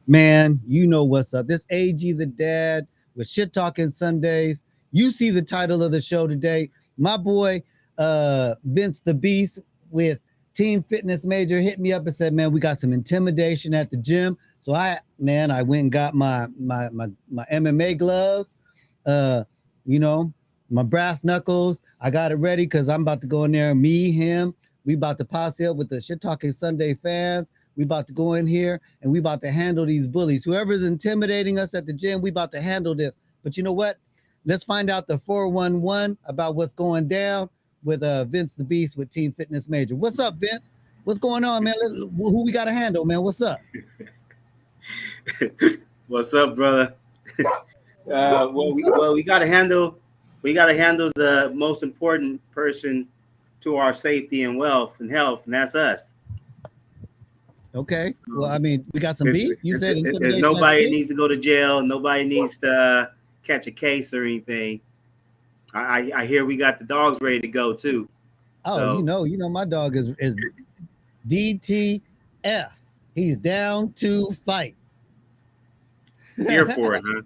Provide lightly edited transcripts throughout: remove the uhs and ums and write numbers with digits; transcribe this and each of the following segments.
Man, you know what's up. This AG the Dad with Shit Talking Sundays. You see the title of the show today. My boy Vince the Beast with Team Fitness Major hit me up and said, man, we got some intimidation at the gym. So I went and got my MMA gloves, you know, my brass knuckles. I got it ready because I'm about to go in there. Me, him, we about to posse up with the Shit Talking Sunday fans. We about to go in here and we about to handle these bullies. Whoever's intimidating us at the gym, we about to handle this. But you know what? Let's find out the 411 about what's going down with Vince the Beast with Team Fitness Major. What's up, Vince? What's going on, man? Who we got to handle, man? What's up? What's up, brother? We got to handle the most important person to our safety and wealth and health, and that's us. Okay. Well, I mean, we got some beef. You said intimidation. Nobody needs to go to jail. Nobody needs to catch a case or anything. I hear we got the dogs ready to go too. Oh, so. you know, my dog is DTF. He's down to fight. Here for it, huh?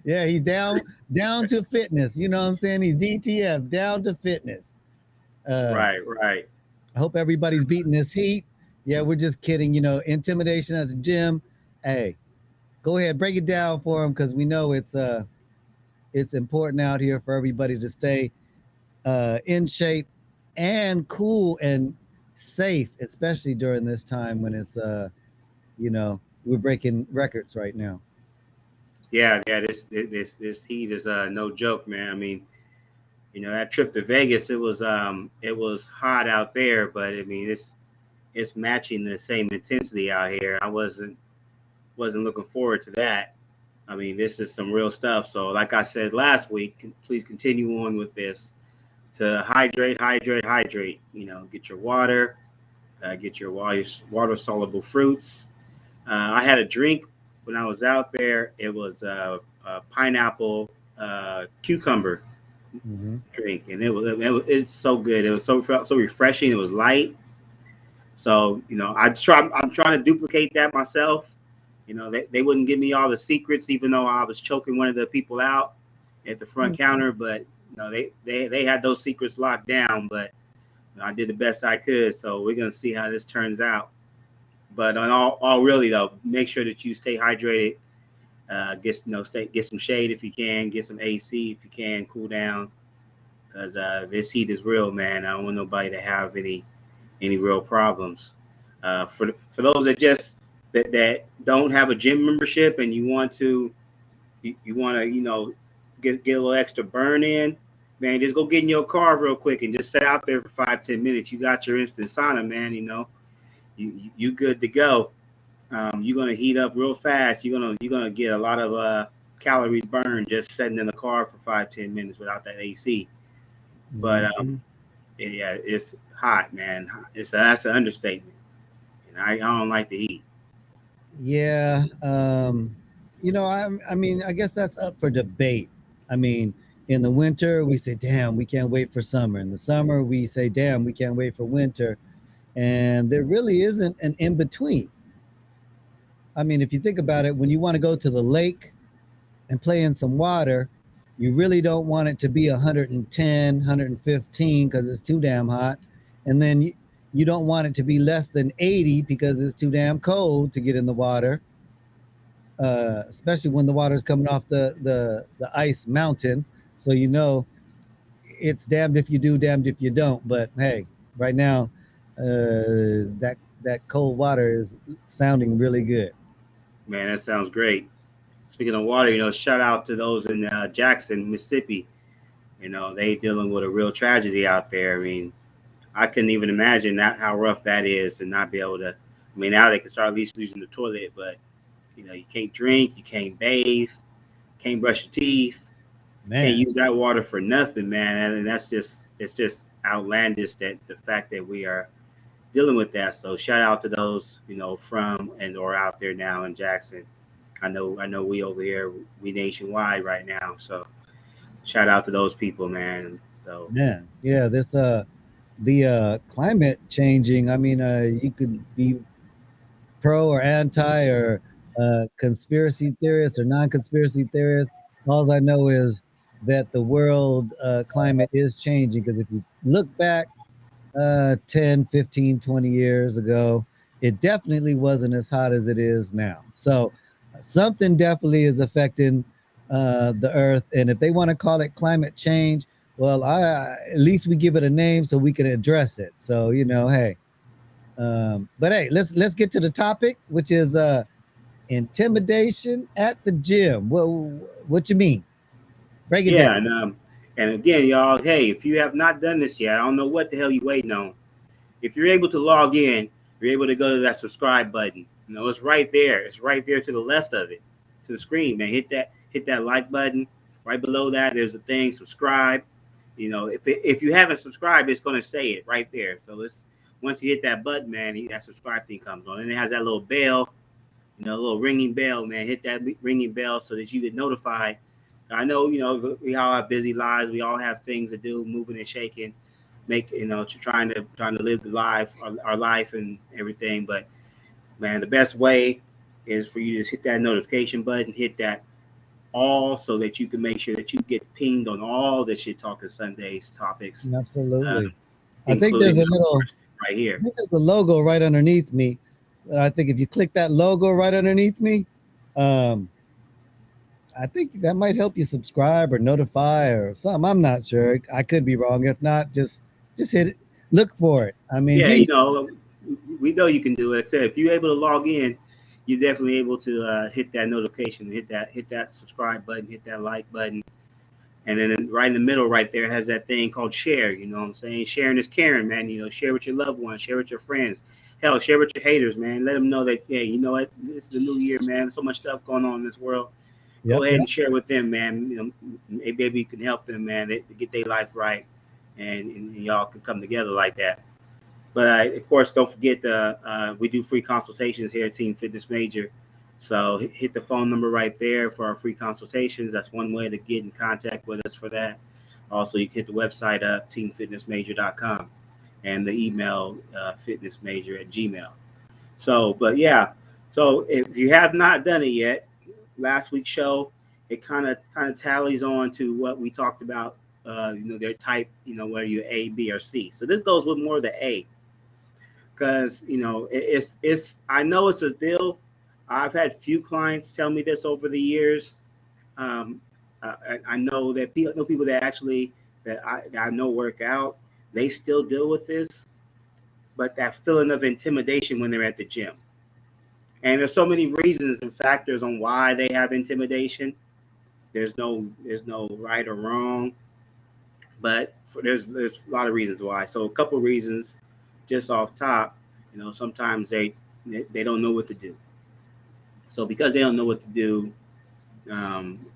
Yeah, he's down to fitness. You know what I'm saying? He's DTF, down to fitness. Right. I hope everybody's beating this heat. Yeah, we're just kidding. You know, intimidation at the gym. Hey, go ahead, break it down for him because we know it's important out here for everybody to stay in shape and cool and safe, especially during this time when it's you know, we're breaking records right now. Yeah. This heat is no joke, man. I mean, you know, that trip to Vegas, it was hot out there, but I mean, it's matching the same intensity out here. I wasn't looking forward to that. I mean, this is some real stuff. So like I said last week, please continue on with this to hydrate. You know, get your water, get your water soluble fruits. I had a drink when I was out there, it was pineapple cucumber Mm-hmm. drink, and it's so good. It was so refreshing. It was light. So I'm trying to duplicate that myself. They wouldn't give me all the secrets, even though I was choking one of the people out at the front counter. But they had those secrets locked down. But I did the best I could. So we're gonna see how this turns out. But on all really though, make sure that you stay hydrated. Get some shade if you can. Get some AC if you can. Cool down, because this heat is real, man. I don't want nobody to have any real problems. For those that don't have a gym membership and you want to get a little extra burn in, man, just go get in your car real quick and just sit out there for 5-10 minutes. You got your instant sauna, man. You good to go. You're gonna heat up real fast. You're gonna get a lot of calories burned just sitting in the car for 5-10 minutes without that AC. But Mm-hmm. yeah, it's hot, man. That's an understatement. And I don't like the heat. Yeah. I mean, I guess that's up for debate. I mean, in the winter, we say, damn, we can't wait for summer. In the summer, we say, damn, we can't wait for winter. And there really isn't an in between. I mean, if you think about it, when you want to go to the lake and play in some water, you really don't want it to be 110, 115 because it's too damn hot. And then you don't want it to be less than 80 because it's too damn cold to get in the water, especially when the water is coming off the ice mountain. So it's damned if you do, damned if you don't. But hey, right now, that cold water is sounding really good. Man, that sounds great. Speaking of water, shout out to those in Jackson, Mississippi. They dealing with a real tragedy out there. I mean, I couldn't even imagine that how rough that is to not be able to. I mean, now they can start at least using the toilet, but you can't drink, you can't bathe, can't brush your teeth, can't Man, use that water for nothing, man. And it's just outlandish that the fact that we are dealing with that. So shout out to those from and or out there now in Jackson. I know we over here, we nationwide right now. So shout out to those people, man. So man, yeah, this the climate changing. I mean, you could be pro or anti or conspiracy theorist or non-conspiracy theorist. All I know is that the world climate is changing because if you look back 10, 15, 20 years ago, it definitely wasn't as hot as it is now. So something definitely is affecting the earth. And if they want to call it climate change, well, at least we give it a name so we can address it. So, hey, but hey, let's get to the topic, which is intimidation at the gym. What you mean? Break it down. yeah, and again, y'all, hey, if you have not done this yet, I don't know what the hell you waiting on. If you're able to log in, you're able to go to that subscribe button. It's right there. It's right there to the left of it, to the screen, man. Hit that like button. Right below that, there's a thing, subscribe. If you haven't subscribed, it's going to say it right there. So once you hit that button, man, that subscribe thing comes on, and it has that little bell, a little ringing bell, man. Hit that ringing bell so that you get notified. I know, we all have busy lives. We all have things to do, moving and shaking, trying to live the life, our life and everything. But man, the best way is for you to just hit that notification button, hit that all, so that you can make sure that you get pinged on all the Shit Talking Sundays topics, uh, Absolutely. I think there's including a of little. course right I here. think there's a logo right underneath me. I think if you click that logo right underneath me, um, I think that might help you subscribe or notify or something. I'm not sure. I could be wrong. If not, just hit it. Look for it. I mean, Yeah, you. we know you can do it. Except if you're able to log in, you're definitely able to hit that notification, hit that subscribe button, hit that like button, and then right in the middle, right there, has that thing called share. You know what I'm saying? Sharing is caring, man. Share with your loved ones, share with your friends. Hell, share with your haters, man. Let them know that, hey, you know what? This is the new year, man. So much stuff going on in this world. Go Yep, ahead yep. and share with them, man. Maybe you can help them, man, to get their life right, and y'all can come together like that. But of course, don't forget we do free consultations here at Team Fitness Major. So hit the phone number right there for our free consultations. That's one way to get in contact with us for that. Also, you can hit the website up, teamfitnessmajor.com, and the email fitnessmajor@gmail. So, but yeah, so if you have not done it yet, last week's show, it kind of tallies on to what we talked about. Their type, whether you're A, B, or C. So this goes with more the A, because it's I know it's a deal. I've had few clients tell me this over the years. Um, I know that know people that actually that I know work out. They still deal with this, but that feeling of intimidation when they're at the gym. And there's so many reasons and factors on why they have intimidation. There's no right or wrong, but there's a lot of reasons why. So a couple of reasons, just off top, sometimes they don't know what to do. So because they don't know what to do, um,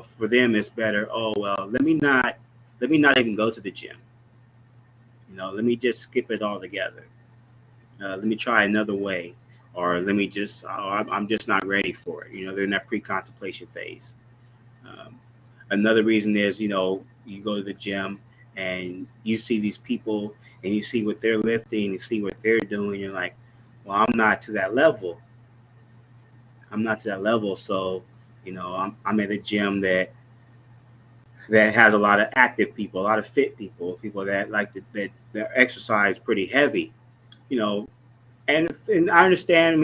for them it's better. Oh well, let me not even go to the gym. Let me just skip it all together. Let me try another way, or let me just, I'm just not ready for it. They're in that pre-contemplation phase. Um, Another reason is, you go to the gym and you see these people and you see what they're lifting, you see what they're doing. You're like, well, I'm not to that level. I'm not to that level. So, I'm at a gym that has a lot of active people, a lot of fit people, people that like that exercise pretty heavy. You know, and I understand. I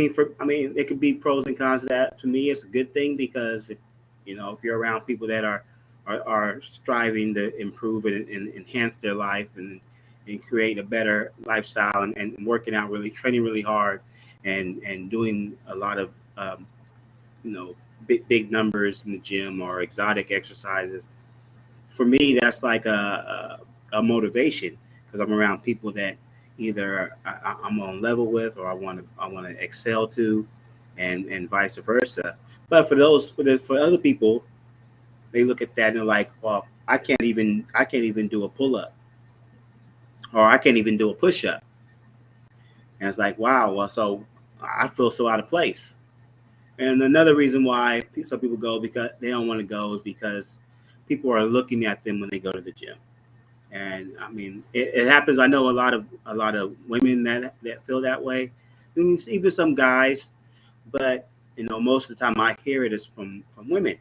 mean, it could be pros and cons to that. To me, it's a good thing because if you're around people that are striving to improve and enhance their life and create a better lifestyle and working out really, training really hard, and doing a lot of you know big numbers in the gym or exotic exercises. For me, that's like a motivation because I'm around people that either I'm on level with or I want to excel to, and vice versa. But for other people, they look at that and they're like, well, I can't even do a pull up, or I can't even do a push up, and it's like, wow, well, so I feel so out of place. And another reason why some people go because they don't want to go is because people are looking at them when they go to the gym. And I mean, it happens. I know a lot of women that feel that way, and even some guys. But most of the time I hear it is from women.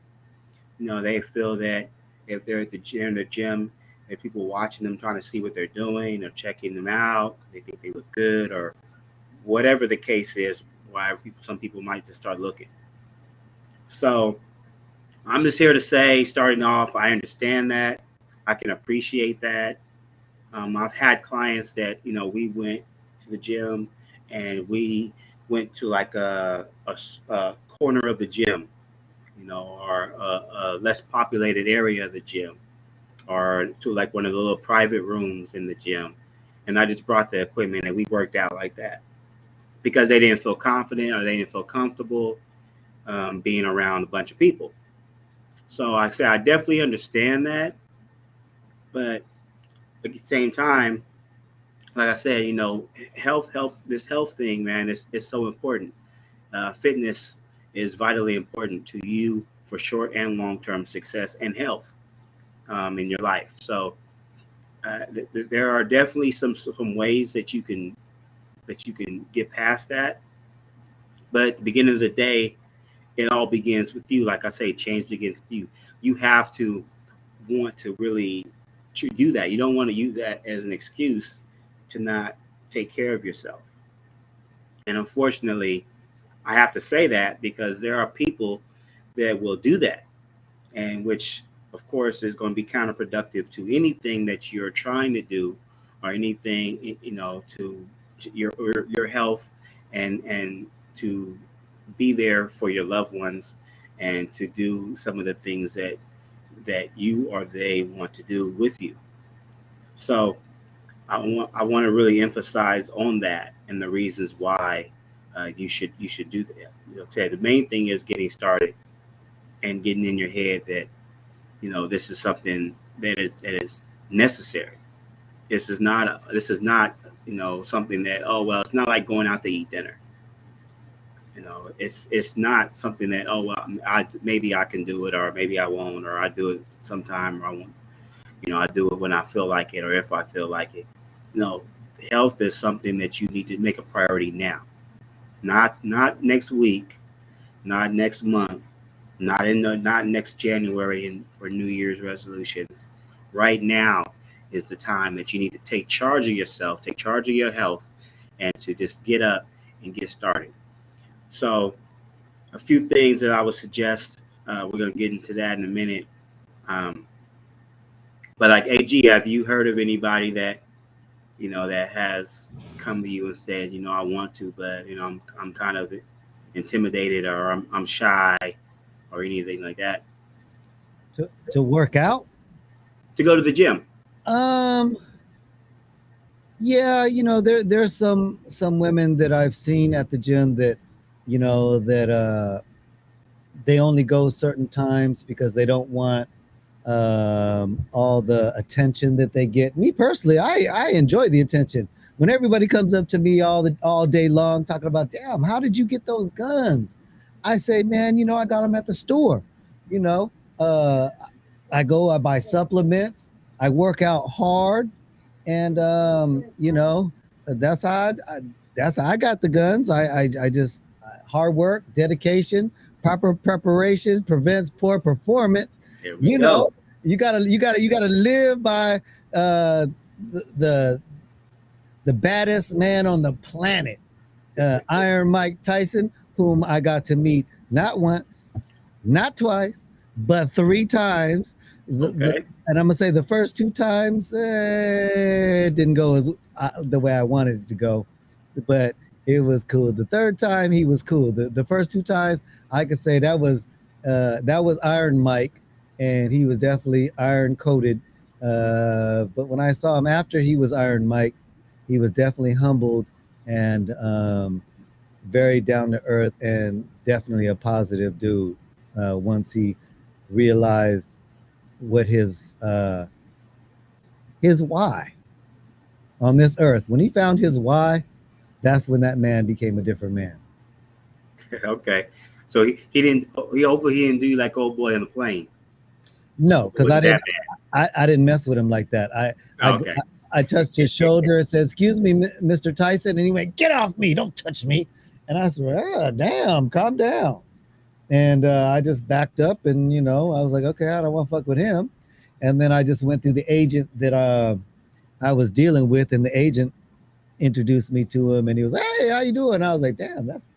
They feel that if they're at the gym, there are people watching them, trying to see what they're doing or checking them out. They think they look good, or whatever the case is. Why some people might just start looking. So I'm just here to say, starting off, I understand that. I can appreciate that. I've had clients that we went to the gym and we went to like a corner of the gym, or a less populated area of the gym, or to like one of the little private rooms in the gym, and I just brought the equipment and we worked out like that because they didn't feel confident or they didn't feel comfortable being around a bunch of people. So I say I definitely understand that, but at the same time, like I said, this health thing, man, is so important. Fitness is vitally important to you for short and long term success and health in your life. So there are definitely some ways that you can get past that. But at the beginning of the day, it all begins with you. Like I say, change begins with you. You have to want to really do that. You don't want to use that as an excuse to not take care of yourself. And unfortunately, I have to say that because there are people that will do that, and which, of course, is going to be counterproductive to anything that you're trying to do, or anything to your health, and to be there for your loved ones, and to do some of the things that you or they want to do with you. So I want to really emphasize on that and the reasons why you should do that. Say the main thing is getting started and getting in your head that this is something that is necessary. This is not something that, oh well, it's not like going out to eat dinner. It's not something that, oh well, I maybe I can do it, or maybe I won't, or I do it sometime, or I won't. I do it when I feel like it, or if I feel like it. No, health is something that you need to make a priority now, not next week, not next month, not next January and for New Year's resolutions. Right now is the time that you need to take charge of yourself, take charge of your health, and to just get up and get started. So, a few things that I would suggest. We're going to get into that in a minute. Um, but like AG, have you heard of anybody that that has come to you and said, I want to, but I'm kind of intimidated, or I'm shy, or anything like that, To work out. to go to the gym? Um, yeah, there's some women that I've seen at the gym that, that they only go certain times because they don't want all the attention that they get. Me personally, I enjoy the attention. When everybody comes up to me all day long talking about, damn, how did you get those guns? I say, man, I got them at the store. You know, uh, I go, I buy supplements, I work out hard, and that's that's how I got the guns. I just hard work, dedication, proper preparation prevents poor performance. There we You go. know, you gotta live by the the baddest man on the planet, Iron Mike Tyson, whom I got to meet not once, not twice, but three times. Okay. And I'm gonna say the first two times it didn't go as the way I wanted it to go, but it was cool. The third time he was cool. The first two times I could say that was Iron Mike, and he was definitely iron coated. But when I saw him after he was Iron Mike, he was definitely humbled and very down to earth and definitely a positive dude. Once he realized what his why on this earth, when he found his why, that's when that man became a different man. Okay. So he didn't. Hopefully he didn't do like old boy on the plane. No, It because wasn't that I didn't mess with him like that. bad. I Okay. I touched his shoulder and said, "Excuse me, Mr. Tyson," and he went, "Get off me! Don't touch me!" And I said, "Ah, damn, calm down." And I just backed up, and I was like, "Okay, I don't want to fuck with him." And then I just went through the agent that I was dealing with, and the agent introduced me to him, and he was, "Hey, how you doing?" And I was like, "Damn, that's,"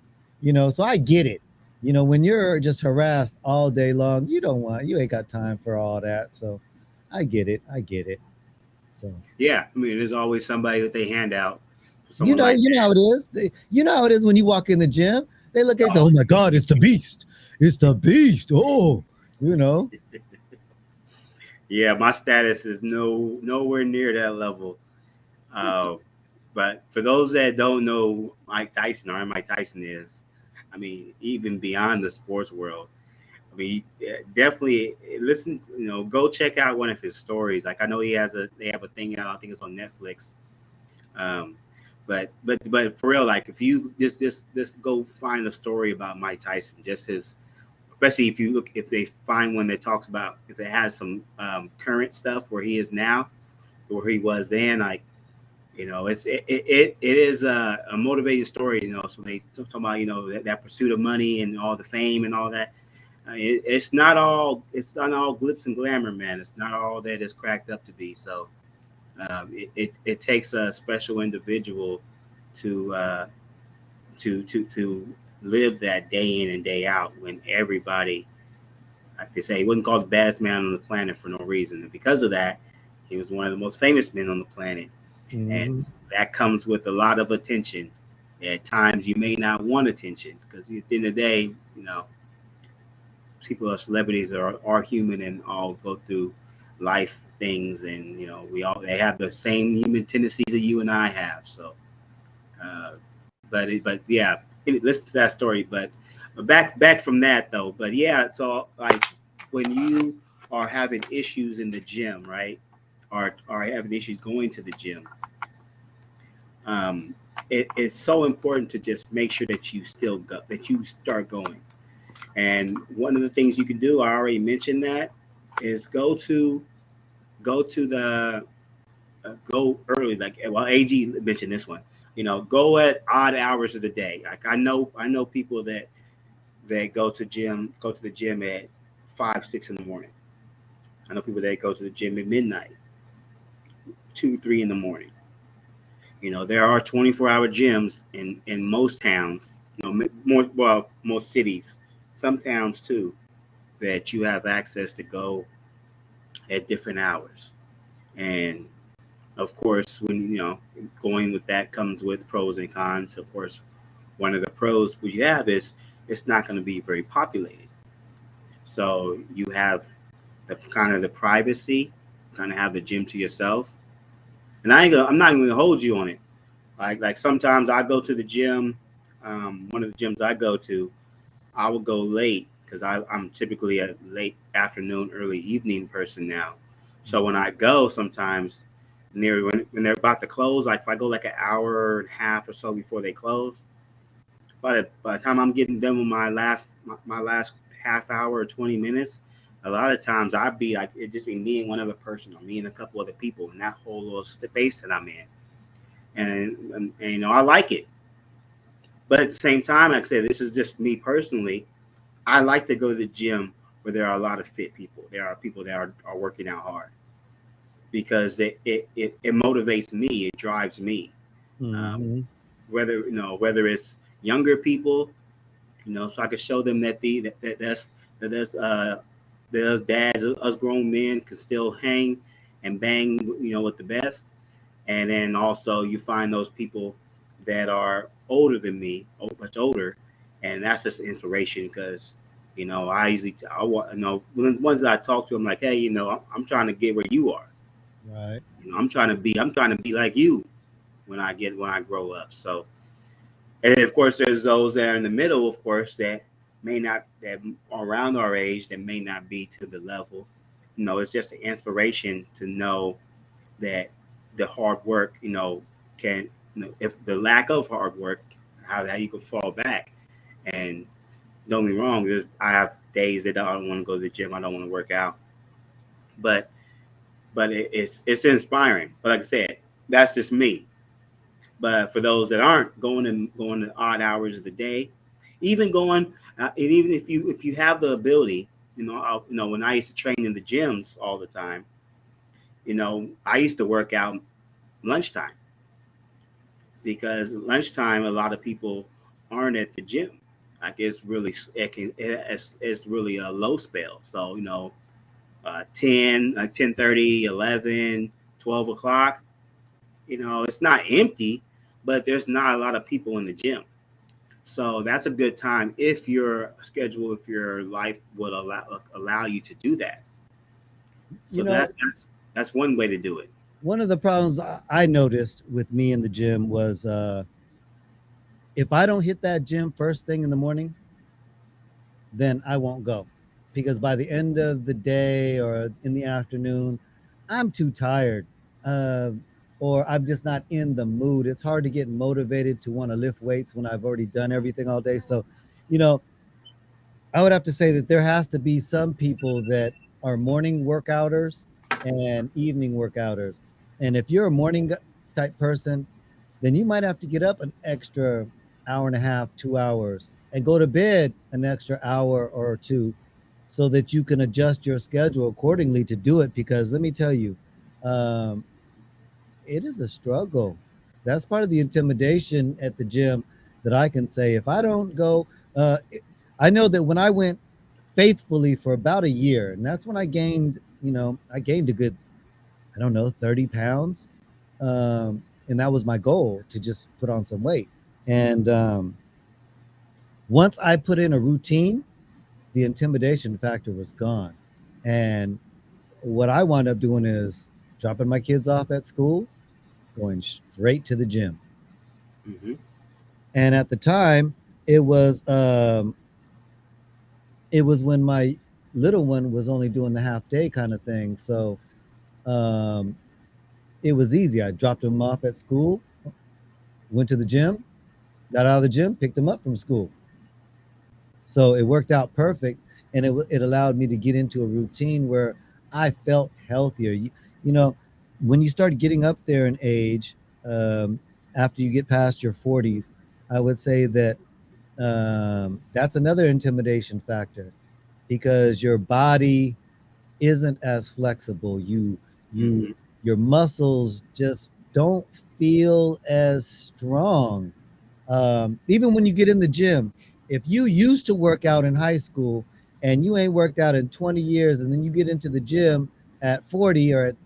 So I get it. When you're just harassed all day long, you ain't got time for all that. So I get it. I get it. So Yeah. I mean, there's always somebody that they hand out for someone like you know how that. it is. You know how it is when you walk in the gym. They look at you and say, "Oh my God, it's the beast! It's the beast!" Oh, you know. Yeah, my status is nowhere near that level. Uh, but for those that don't know Mike Tyson, or Mike Tyson is, I mean, even beyond the sports world, I mean, yeah, definitely listen. Go check out one of his stories. Like I know they have a thing out. I think it's on Netflix. Um, but for real, like if you just go find a story about Mike Tyson, just his, especially if they find one that talks about, if it has some current stuff where he is now, where he was then, like it is a motivating story. So they talk about that pursuit of money and all the fame and all that. It's not all glitz and glamour, man. It's not all that it's cracked up to be. So it takes a special individual to to live that day in and day out, when everybody, like they say, he wasn't called the baddest man on the planet for no reason, and because of that, he was one of the most famous men on the planet, and Hmm. that comes with a lot of attention. At times, you may not want attention because at the end of the day, people are celebrities, are human and all go through life things, and they have the same human tendencies that you and I have. So, uh, but yeah, listen to that story. But back from that though. But yeah, so like when you are having issues in the gym, right? Or having issues going to the gym. it's so important to just make sure that you still go, that you start going. And one of the things you can do, I already mentioned that, is go to the go early. Like, well, AG mentioned this one. You know, go at odd hours of the day. Like I know people that go to the gym at 5, 6 in the morning. I know people that go to the gym at midnight, 2, 3 in the morning. You know, there are 24-hour gyms in most towns. You know, more well, most cities, some towns too, that you have access to go at different hours. And of course, when you know going with that comes with pros and cons. Of course, one of the pros we have is it's not going to be very populated. So you have the kind of the privacy, kind of have the gym to yourself. And I'm not even gonna hold you on it. Like sometimes I go to the gym. One of the gyms I go to, I will go late because I'm typically a late afternoon, early evening person now. So when I go, sometimes when they're about to close, like if I go like an hour and a half or so before they close, by the time I'm getting done with my last half hour or 20 minutes, a lot of times I'd be like it just be me and one other person or me and a couple other people in that whole little space that I'm in, and you know I like it. But at the same time, like I said, this is just me personally. I like to go to the gym where there are a lot of fit people. There are people that are working out hard because it motivates me. It drives me. Um, Mm-hmm. whether it's younger people, you know, so I can show them that that there's dads, us grown men can still hang and bang, you know, with the best. And then also you find those people that are older than me, much older, and that's just inspiration because you know I want you know the ones that I talk to, I'm like, hey, you know, I'm trying to get where you are. Right. You know, I'm trying to be like you when I grow up. So, and of course, there's those that are in the middle, of course, that may not that are around our age that may not be to the level. You know, it's just an inspiration to know that the hard work, you know, can you know, if the lack of hard work, how you can fall back. And don't get me wrong, I have days that I don't want to go to the gym, I don't want to work out, but it's inspiring. But like I said, that's just me. But for those that aren't going to odd hours of the day, even going, and even if you have the ability, you know, you know, when I used to train in the gyms all the time, you know, I used to work out lunchtime because lunchtime a lot of people aren't at the gym. Like it's really a low spell. So you know, 10 like 10:30, 11, 12 o'clock. You know, it's not empty, but there's not a lot of people in the gym. So that's a good time if your schedule, if your life would allow you to do that. You So know, that's one way to do it. one of the problems I noticed with me in the gym was if I don't hit that gym first thing in the morning, then I won't go because by the end of the day or in the afternoon, I'm too tired, uh, or I'm just not in the mood. It's hard to get motivated to want to lift weights when I've already done everything all day. So, you know, I would have to say that there has to be some people that are morning workouters and evening workouters. And if you're a morning type person, then you might have to get up an extra hour and a half, 2 hours, and go to bed an extra hour or two so that you can adjust your schedule accordingly to do it. Because let me tell you, um, it is a struggle. That's part of the intimidation at the gym that I can say. If I don't go, I know that when I went faithfully for about a year, and that's when I gained, I gained a good, I don't know, 30 pounds. And that was my goal to just put on some weight. And once I put in a routine, the intimidation factor was gone. And what I wound up doing is dropping my kids off at school, going straight to the gym. Hmm. And at the time, it was um, it was when my little one was only doing the half day kind of thing. So um, it was easy. I dropped him off at school, went to the gym, got out of the gym, picked him up from school. So it worked out perfect, and it allowed me to get into a routine where I felt healthier. You know, when you start getting up there in age, after you get past your 40s, I would say that that's another intimidation factor because your body isn't as flexible. You Mm-hmm. your muscles just don't feel as strong. Even when you get in the gym, if you used to work out in high school and you ain't worked out in 20 years, and then you get into the gym at 40 or at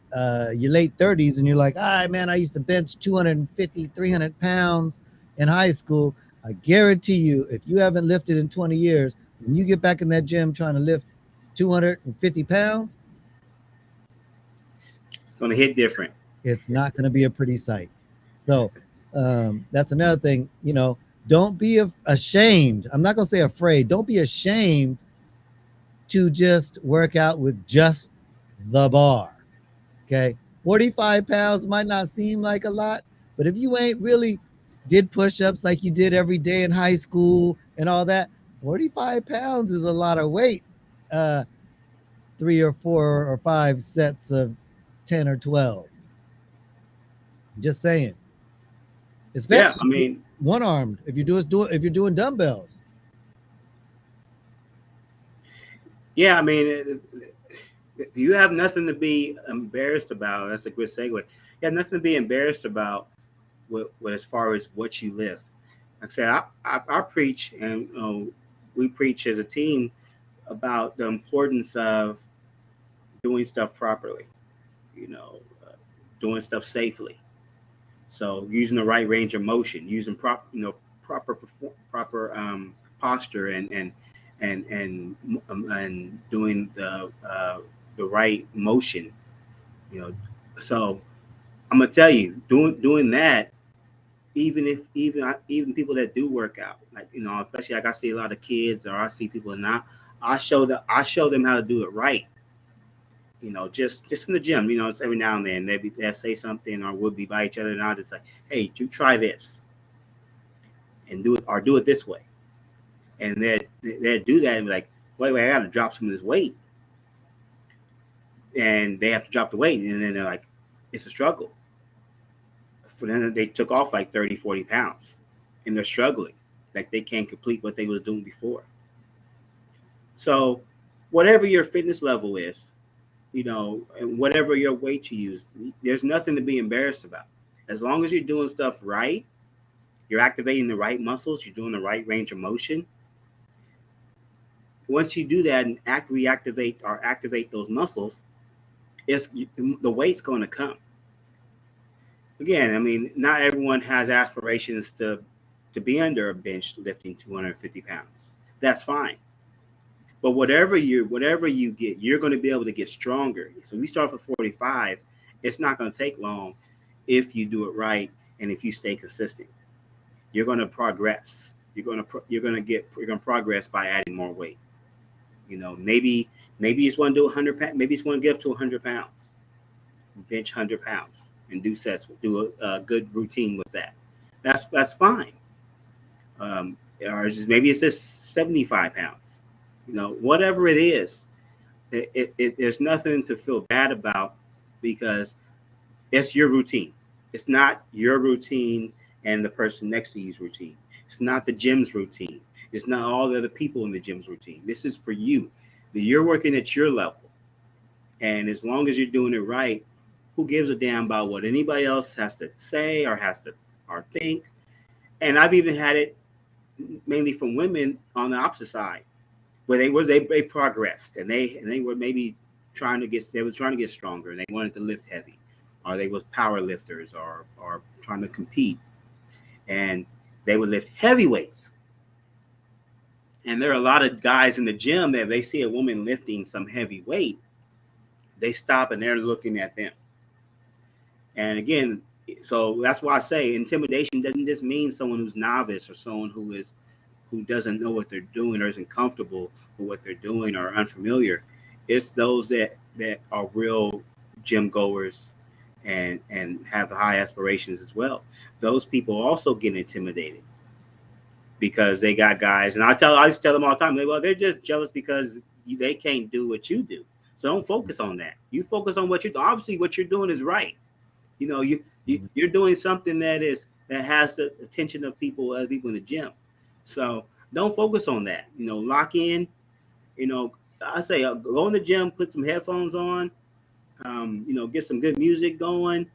your late 30s, and you're like, all right, man, I used to bench 250, 300 pounds in high school. I guarantee you, if you haven't lifted in 20 years, when you get back in that gym trying to lift 250 pounds, It's going to hit different. it's not going to be a pretty sight. So that's another thing. Don't be ashamed. I'm not going to say afraid. Don't be ashamed to just work out with just the bar. Okay. 45 pounds might not seem like a lot, but if you ain't really did push ups like you did every day in high school and all that, 45 pounds is a lot of weight. Uh, 3 or 4 or 5 sets of 10 or 12. Just saying. Yeah, Especially I mean, one armed. If you're doing dumbbells, yeah, I mean, you have nothing to be embarrassed about. That's a good segue. You have nothing to be embarrassed about with as far as what you lift. Like I said, I preach, and we preach as a team about the importance of doing stuff properly. You know, doing stuff safely. So using the right range of motion, using proper posture, and doing the right motion. You know, so I'm gonna tell you, doing that, even people that do work out, like especially like I see a lot of kids, or I see people now, I show them how to do it right. Just in the gym, it's every now and then they'll say something, or we'll be by each other, and I'll just like, hey, do try this and do it this way, and they do that and be like, wait, I got to drop some of this weight, and they have to drop the weight, and then they're like, it's a struggle. For them, they took off like 30, 40 pounds, and they're struggling, like they can't complete what they was doing before. So, whatever your fitness level is, and whatever your weight you use, there's nothing to be embarrassed about. As long as you're doing stuff right, you're activating the right muscles, you're doing the right range of motion. Once you do that and reactivate or activate those muscles, it's the weight's going to come. Again, I mean, not everyone has aspirations to be under a bench lifting 250 pounds. That's fine. But whatever you get, you're going to be able to get stronger. So we start with 45. It's not going to take long if you do it right and if you stay consistent. You're going to progress. You're going to progress by adding more weight. Maybe you just want to do 100 pounds. Maybe you just want to get up to 100 pounds, bench 100 pounds, and do sets. Do a good routine with that. That's fine. Or maybe it's just 75 pounds. Whatever it is, there's nothing to feel bad about, because it's your routine. It's not your routine and the person next to you's routine. It's not the gym's routine. It's not all the other people in the gym's routine. This is for you. You're working at your level. And as long as you're doing it right, who gives a damn about what anybody else has to say or think? And I've even had it mainly from women on the opposite side, where they progressed, and they were maybe trying to get stronger, and they wanted to lift heavy, or they was power lifters, or trying to compete, and they would lift heavy weights. And there are a lot of guys in the gym that they see a woman lifting some heavy weight, they stop and they're looking at them. And again, so that's why I say intimidation doesn't just mean someone who's novice, or someone who doesn't know what they're doing, or isn't comfortable with what they're doing, or unfamiliar. It's those that are real gym goers and have high aspirations as well. Those people also get intimidated because they got guys, and I just tell them all the time, well, they're just jealous because they can't do what you do. So don't focus on that. You focus on what you do. Obviously, what you're doing is right. You know, you're doing something that has the attention of people, other people in the gym. So don't focus on that. You know, lock in. You know, I say go in the gym, put some headphones on. You know, get some good music going.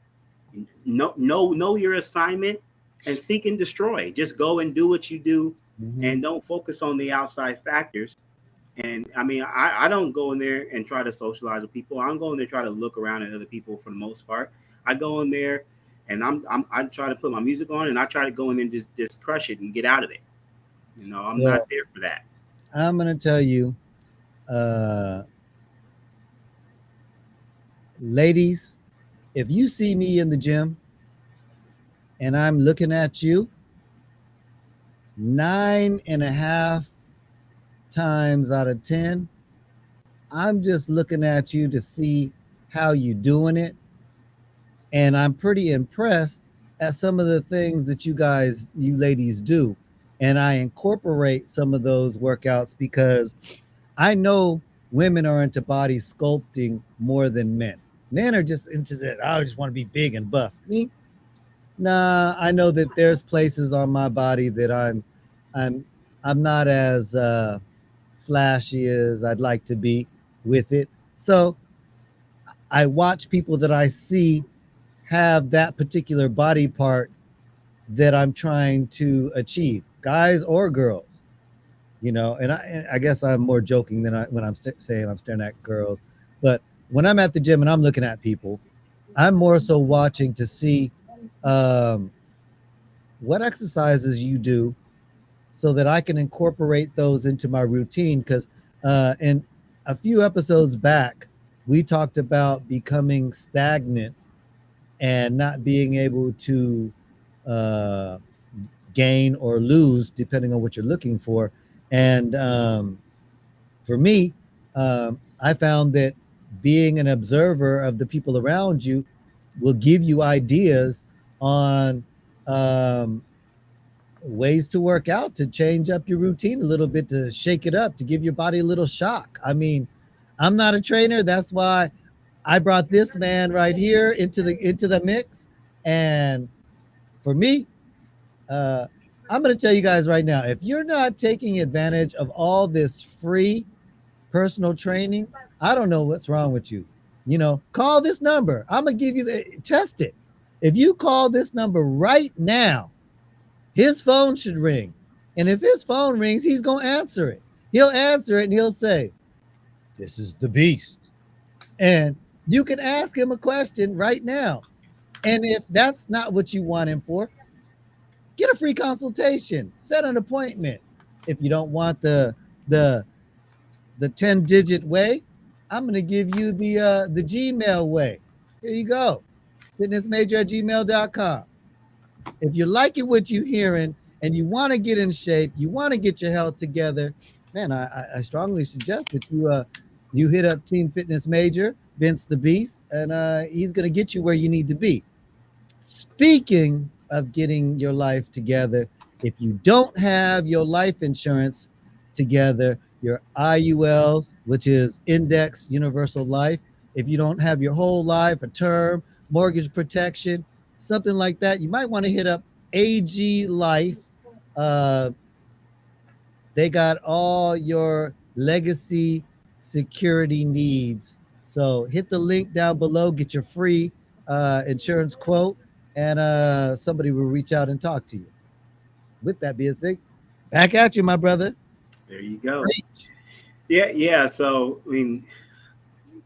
Know your assignment and seek and destroy. Just go and do what you do, Mm-hmm. and don't focus on the outside factors. And I mean, I don't go in there and try to socialize with people. I'm going there try to look around at other people for the most part. I go in there and I try to put my music on and I try to go in there and just crush it and get out of there. You know, I'm not Well, there for that. I'm gonna tell you, uh, ladies, if you see me in the gym and I'm looking at you, 9.5 times out of 10, I'm just looking at you to see how you doing it. And I'm pretty impressed at some of the things that you ladies do. And I incorporate some of those workouts because I know women are into body sculpting more than men. Men are just into that. I just want to be big and buff. Me, nah. I know that there's places on my body that I'm, I'm not as flashy as I'd like to be with it. So I watch people that I see have that particular body part that I'm trying to achieve, guys or girls, and I guess I'm more joking than when I'm saying I'm staring at girls. But when I'm at the gym and I'm looking at people, I'm more so watching to see um, what exercises you do so that I can incorporate those into my routine. Because in a few episodes back, we talked about becoming stagnant and not being able to uh, gain or lose depending on what you're looking for. And for me, I found that being an observer of the people around you will give you ideas on um, ways to work out, to change up your routine a little bit, to shake it up, to give your body a little shock. I mean, I'm not a trainer. That's why I brought this man right here into the mix. And for me, uh, I'm going to tell you guys right now, if you're not taking advantage of all this free personal training, I don't know what's wrong with you. Call this number. I'm going to give you test it. If you call this number right now, his phone should ring. And if his phone rings, he's going to answer it. He'll answer it and he'll say, "This is the beast." And you can ask him a question right now. And if that's not what you want him for, get a free consultation, set an appointment. If you don't want the the 10-digit way, I'm going to give you the Gmail way. Here you go. Fitnessmajor@gmail.com. If you're liking what you're hearing and you want to get in shape, you want to get your health together, man, I strongly suggest that you hit up Team Fitness Major, Vince the Beast, and he's going to get you where you need to be. Speaking of getting your life together, if you don't have your life insurance together, your IULs, which is Index Universal Life, if you don't have your whole life, a term, mortgage protection, something like that, you might want to hit up AG Life. Uh, they got all your legacy security needs. So hit the link down below, get your free insurance quote, and somebody will reach out and talk to you. With that being said, back at you, my brother. There you go. Preach. Yeah, yeah. So I mean,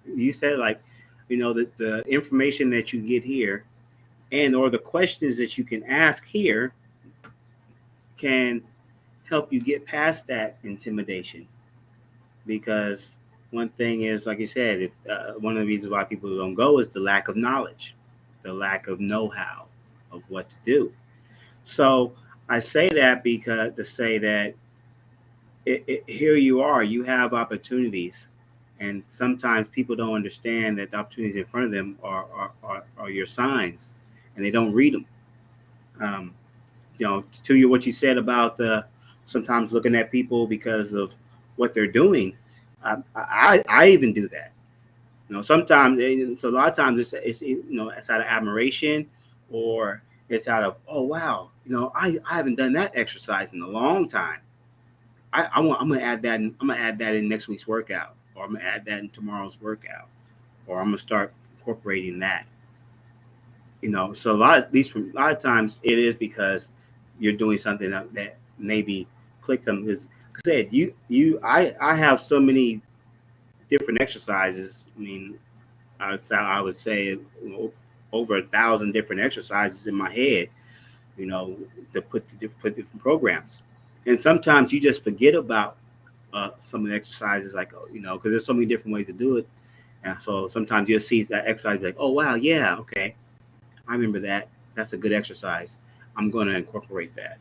you said like, you know, the information that you get here and or the questions that you can ask here can help you get past that intimidation. Because one thing is, like you said, if one of the reasons why people don't go is the lack of knowledge, the lack of know-how of what to do. So I say that because to say that here you are, you have opportunities And sometimes people don't understand that the opportunities in front of them are your signs, and they don't read them. Um, to you, what you said about sometimes looking at people because of what they're doing. I even do that. Sometimes so a lot of times it's out of admiration, or it's out of, oh wow, I haven't done that exercise in a long time. I'm gonna add that I'm gonna add that in next week's workout, or I'm gonna add that in tomorrow's workout, or I'm gonna start incorporating that. So at least from a lot of times it is because you're doing something that maybe clicked them. Is I said I have so many different exercises. I mean, I would say over 1,000 different exercises in my head. You know, to put different programs, and sometimes you just forget about some of the exercises, like, because there's so many different ways to do it. And so sometimes you'll see that exercise, like, oh wow, yeah, okay, I remember that. That's a good exercise. I'm going to incorporate that.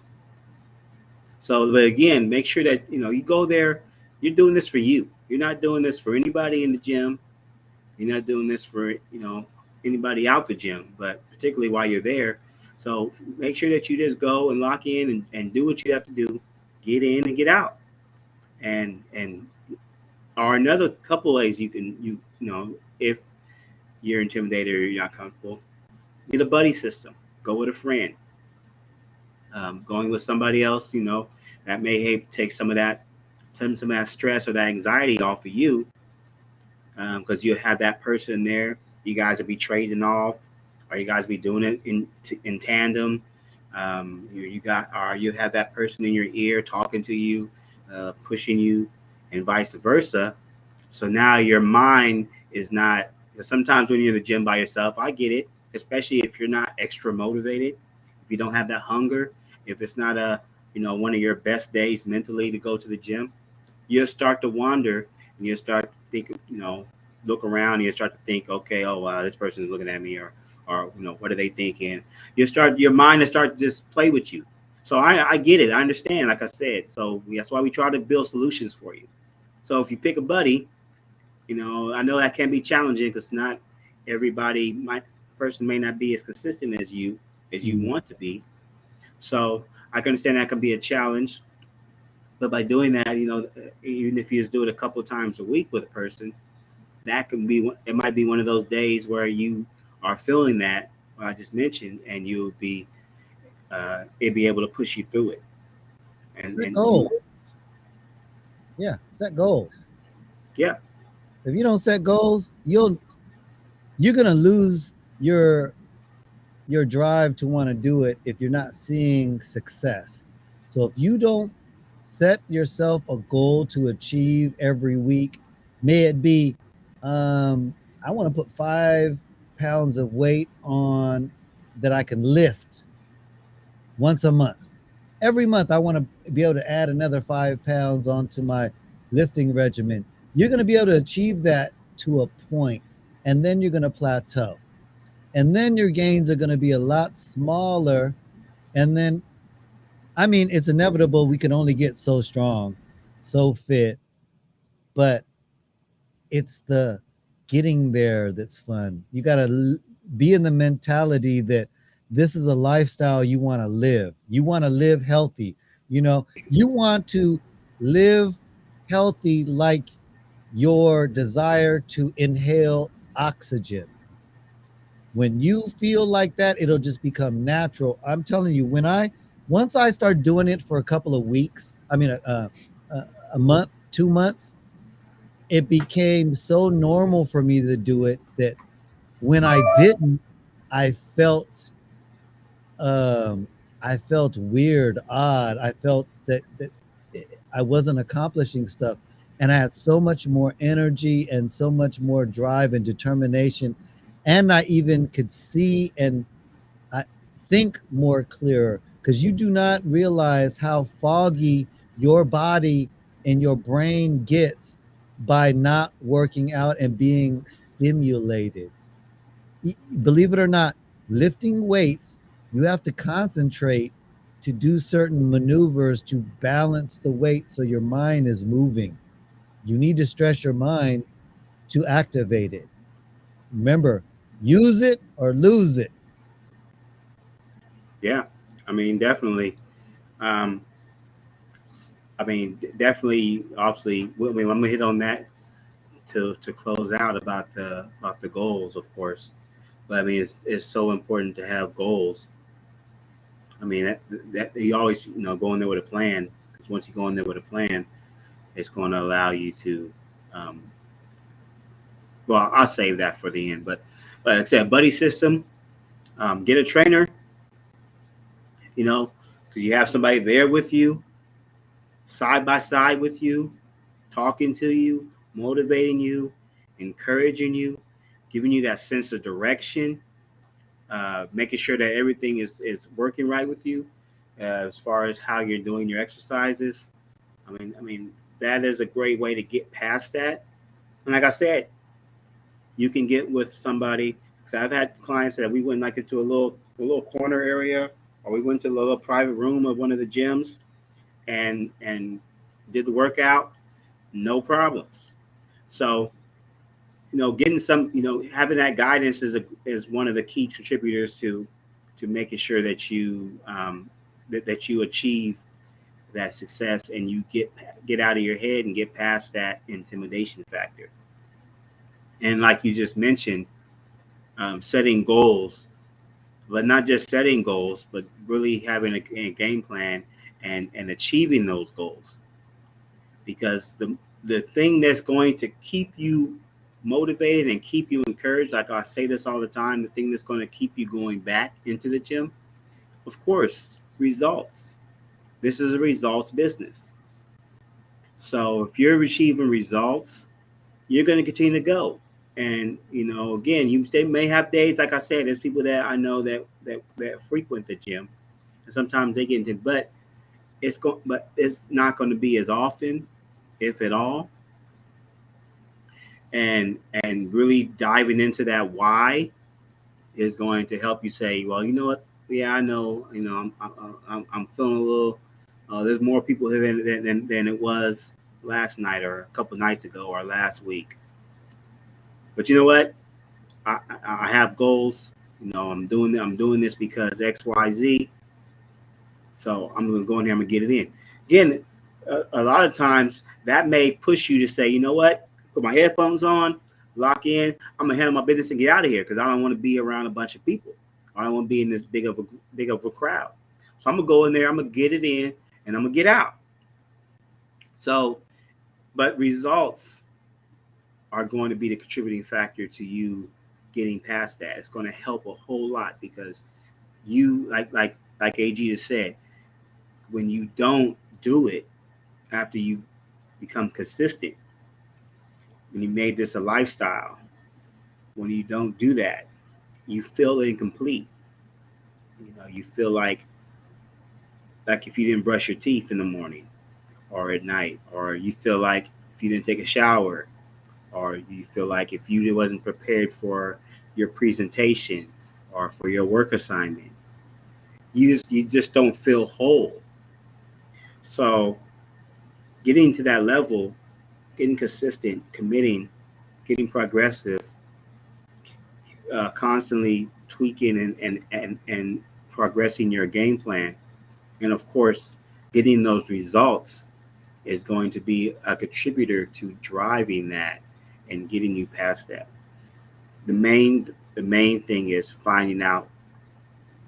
So, but again, make sure that you go there. You're doing this for you. You're not doing this for anybody in the gym. You're not doing this for anybody out the gym, but particularly while you're there. So make sure that you just go and lock in and do what you have to do. Get in and get out. And or another couple ways you can if you're intimidated or you're not comfortable, get a buddy system. Go with a friend. Going with somebody else, that may take some of that stress or that anxiety off of you, because you have that person there. You guys will be trading off, or you guys be doing it in tandem. You have that person in your ear talking to you, pushing you, and vice versa. So now your mind is not. Sometimes when you're in the gym by yourself, I get it, especially if you're not extra motivated, if you don't have that hunger, if it's not one of your best days mentally to go to the gym, you'll start to wander, and you'll start to think, look around, and you start to think, okay, oh wow, this person is looking at me, or what are they thinking? Your mind will start to just play with you. So I get it, I understand, like I said. So that's why we try to build solutions for you. So if you pick a buddy, I know that can be challenging because not everybody person may not be as consistent as you want to be. So I can understand that can be a challenge. But by doing that, even if you just do it a couple of times a week with a person, that can be it might be one of those days where you are feeling that what I just mentioned, and you'll be it'd be able to push you through it. Set And goals. Yeah, set goals. yeah, If you don't set goals, you're gonna lose your drive to want to do it if you're not seeing success. So if you don't set yourself a goal to achieve every week, may it be, I want to put 5 pounds of weight on that I can lift once a month. Every month, I want to be able to add another 5 pounds onto my lifting regimen. You're going to be able to achieve that to a point, and then you're going to plateau. And then your gains are going to be a lot smaller. And then, I mean, it's inevitable. We can only get so strong, so fit, but it's the getting there that's fun. You got to be in the mentality that this is a lifestyle you want to live. You want to live healthy. You want to live healthy like your desire to inhale oxygen. When you feel like that, it'll just become natural. I'm telling you, once I start doing it for a couple of weeks, I mean, a month, 2 months, it became so normal for me to do it that when I didn't, I felt um I felt weird, odd. I felt that I wasn't accomplishing stuff, and I had so much more energy and so much more drive and determination, and I even could see and I think more clearer, because you do not realize how foggy your body and your brain gets by not working out and being stimulated. Believe it or not, lifting weights, you have to concentrate to do certain maneuvers to balance the weight so your mind is moving. You need to stress your mind to activate it. Remember, use it or lose it. Yeah, I mean, definitely. Um, I mean, definitely. Obviously, I mean, I'm gonna hit on that to close out about the goals, of course. But I mean, it's so important to have goals. I mean, that you always go in there with a plan, because once you go in there with a plan, it's going to allow you to. Um, well, I'll save that for the end. But like I said, buddy system. Get a trainer. You know, because you have somebody there with you, side by side with you, talking to you, motivating you, encouraging you, giving you that sense of direction, making sure that everything is working right with you, as far as how you're doing your exercises. I mean that is a great way to get past that. And like I said, you can get with somebody. Because I've had clients that we went like into a little corner area, or we went to a little private room of one of the gyms, and did the workout, no problems. So getting some, having that guidance is one of the key contributors to making sure that that you achieve that success, and you get out of your head and get past that intimidation factor. And like you just mentioned, setting goals, but not just setting goals, but really having a game plan and achieving those goals. Because the thing that's going to keep you motivated and keep you encouraged, like I say this all the time, the thing that's going to keep you going back into the gym, of course, results. This is a results business. So if you're achieving results, you're going to continue to go. And again, they may have days, like I said, there's people that I know that frequent the gym, and sometimes they get into, but it's not going to be as often, if at all. And really diving into that why is going to help you say, well, you know what? Yeah, I know. I'm feeling a little. There's more people here than it was last night, or a couple nights ago, or last week. But you know what? I have goals. I'm doing this because XYZ. So I'm going to go in there. I'm going to get it in. Again, a lot of times that may push you to say, you know what? Put my headphones on, lock in. I'm going to handle my business and get out of here, because I don't want to be around a bunch of people. I don't want to be in this big of a crowd. So I'm going to go in there. I'm going to get it in, and I'm going to get out. So, but results are going to be the contributing factor to you getting past that. It's going to help a whole lot, because you, like AG just said, when you don't do it after you become consistent, when you made this a lifestyle, when you don't do that, you feel incomplete. You feel like if you didn't brush your teeth in the morning or at night, or you feel like if you didn't take a shower, or you feel like if you wasn't prepared for your presentation or for your work assignment, you just don't feel whole. So getting to that level, getting consistent, committing, getting progressive, constantly tweaking and progressing your game plan, and of course, getting those results is going to be a contributor to driving that and getting you past that. The main thing is finding out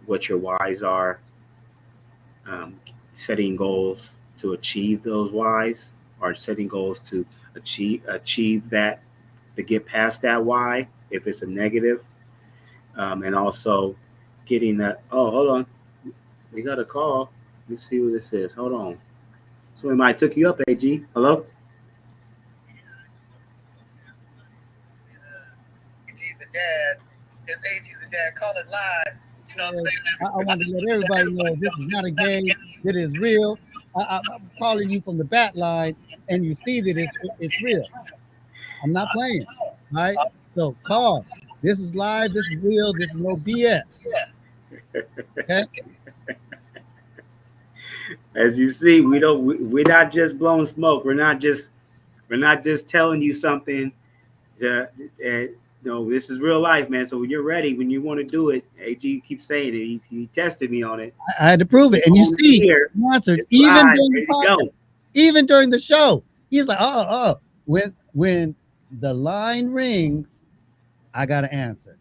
what your whys are, um, setting goals to achieve those whys, or setting goals to achieve that, to get past that why if it's a negative, and also getting that. Oh, hold on, we got a call. Let's see who this is. Hold on. Somebody might took you up, AG. Hello. The dad, it's AG the dad. Call it live. You know what I'm saying? I want to let everybody know this is not a game. It is real. I'm calling you from the bat line, and you see that it's real. I'm not playing. All right. So call. This is live. This is real. This is no BS. Okay. As you see, we're not just blowing smoke. We're not just telling you something No, this is real life, man. So when you're ready, when you want to do it, AG keeps saying it. He tested me on it. I had to prove it. And you On see, here, he answered it's even live, during the ready to podcast, go. even during the show. He's like, when the line rings, I gotta answer.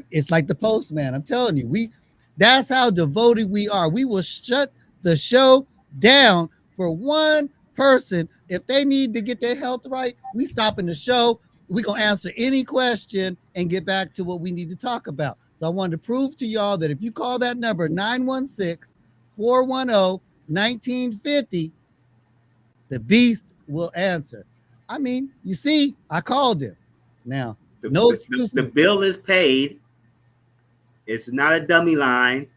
It's like the postman. I'm telling you, that's how devoted we are. We will shut the show down for one person. If they need to get their health right, we stopping the show. We're gonna answer any question and get back to what we need to talk about. So I wanted to prove to y'all that if you call that number 916-410-1950, the beast will answer. I mean, you see, I called him. Now, The, no the, the, the excuses. bill is paid. It's not a dummy line.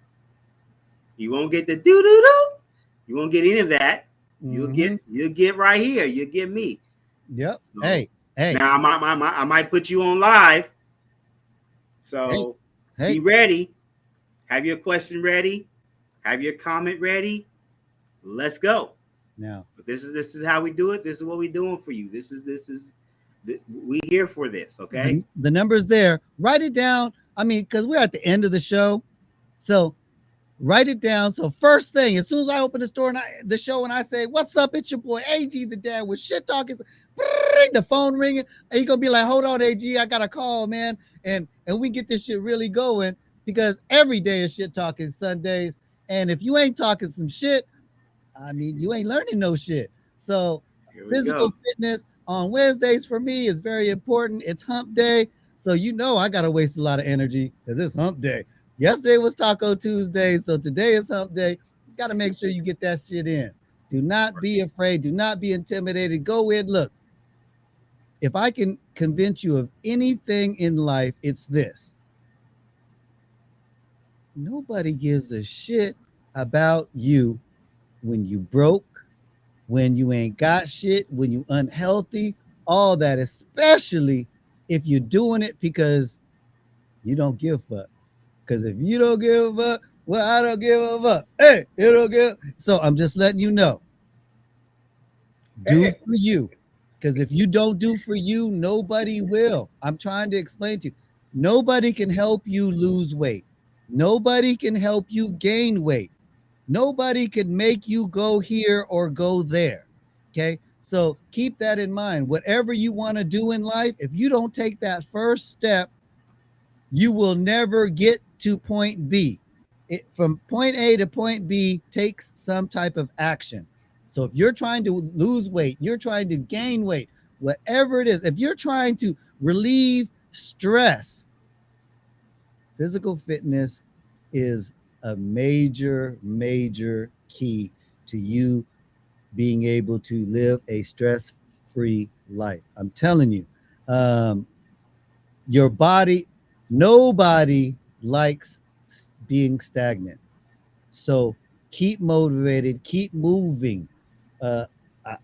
You won't get the doo doo doo. You won't get any of that. Mm-hmm. You'll get right here. You'll get me. Yep. So Hey, now I might put you on live. hey, So be hey. ready. Have your question ready. Have your comment ready. Let's go. Now, But this is how we do it. This is what we're doing for you. This is we here for this. Okay. the number's there. Write it down. I mean, because we're at the end of the show. So write it down. So first thing, as soon as I open the store and the show and I say, "What's up?" It's your boy AG the dad with shit talking. The phone ringing, and you're gonna be like, "Hold on, AG, I got a call, man," and we get this shit really going because every day is shit talking Sundays, and if you ain't talking some shit, I mean, you ain't learning no shit. So Here we physical go. fitness on Wednesdays for me is very important. It's hump day. So you know I gotta waste a lot of energy because it's hump day. Yesterday was Taco Tuesday, so today is hump day. You gotta make sure you get that shit in. Do not be afraid. Do not be intimidated. Go in. Look, if I can convince you of anything in life, it's this. Nobody gives a shit about you when you broke, when you ain't got shit, when you unhealthy, all that, especially if you're doing it because you don't give a fuck. Because if you don't give a fuck, well, I don't give a fuck. Hey, you don't give. So I'm just letting you know, do Hey, for you. Because if you don't do for you, nobody will. I'm trying to explain to you. Nobody can help you lose weight. Nobody can help you gain weight. Nobody can make you go here or go there. Okay. So keep that in mind. Whatever you want to do in life, if you don't take that first step, you will never get to point B. From point A to point B takes some type of action. So if you're trying to lose weight, you're trying to gain weight, whatever it is, if you're trying to relieve stress, physical fitness is a major, major key to you being able to live a stress free life. I'm telling you, um, your body, nobody likes being stagnant. So keep motivated, keep moving. Uh,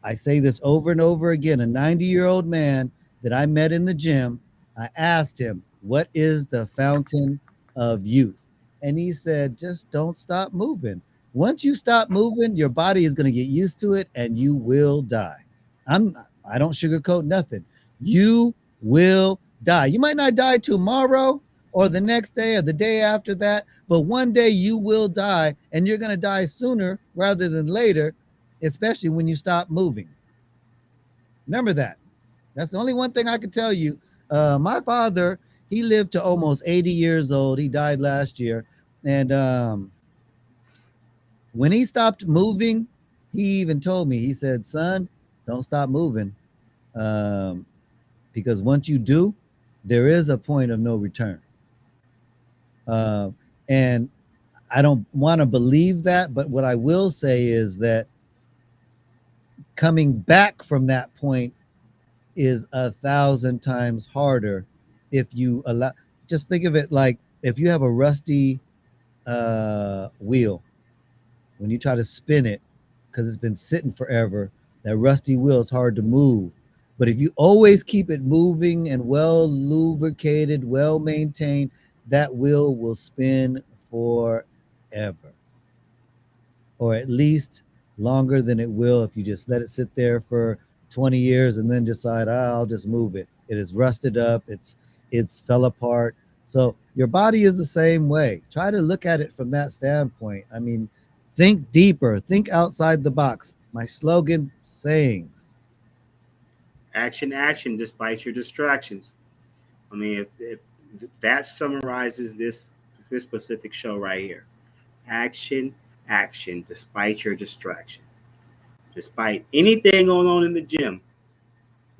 I say this over and over again. A 90-year-old man that I met in the gym, I asked him, "What is the fountain of youth?" And he said, "Just don't stop moving. Once you stop moving, your body is going to get used to it and you will die." I'm I don't sugarcoat nothing. You will die. You might not die tomorrow or the next day or the day after that, but one day you will die, and you're going to die sooner rather than later, especially when you stop moving. Remember that. That's the only one thing I can tell you. My father, he lived to almost 80 years old. He died last year. And when he stopped moving, he even told me, he said, "Son, don't stop moving. Um, because once you do, there is a point of no return." Uh, and I don't want to believe that, but what I will say is that coming back from that point is 1,000 times harder if you allow. Just think of it like if you have a rusty wheel, when you try to spin it because it's been sitting forever, that rusty wheel is hard to move. But if you always keep it moving and well lubricated, well maintained, that wheel will spin forever, or at least longer than it will if you just let it sit there for 20 years and then decide, "Ah, I'll just move it." It is rusted up. It's fell apart. So your body is the same way. Try to look at it from that standpoint. I mean, think deeper, think outside the box. My slogan sayings. Action, action, despite your distractions. I mean, if that summarizes this specific show right here. Action, action, despite your distraction. Despite anything going on in the gym,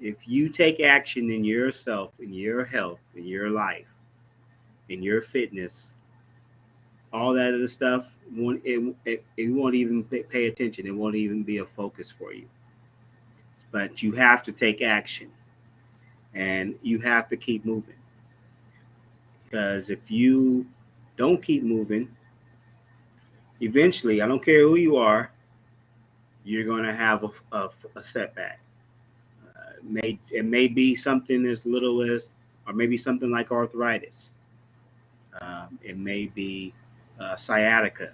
if you take action in yourself, in your health, in your life, in your fitness, all that other stuff, it won't even pay attention. It won't even be a focus for you. But you have to take action and you have to keep moving. Because if you don't keep moving, eventually, I don't care who you are, you're going to have a setback. It may be something as little as, or maybe something like arthritis. It may be sciatica.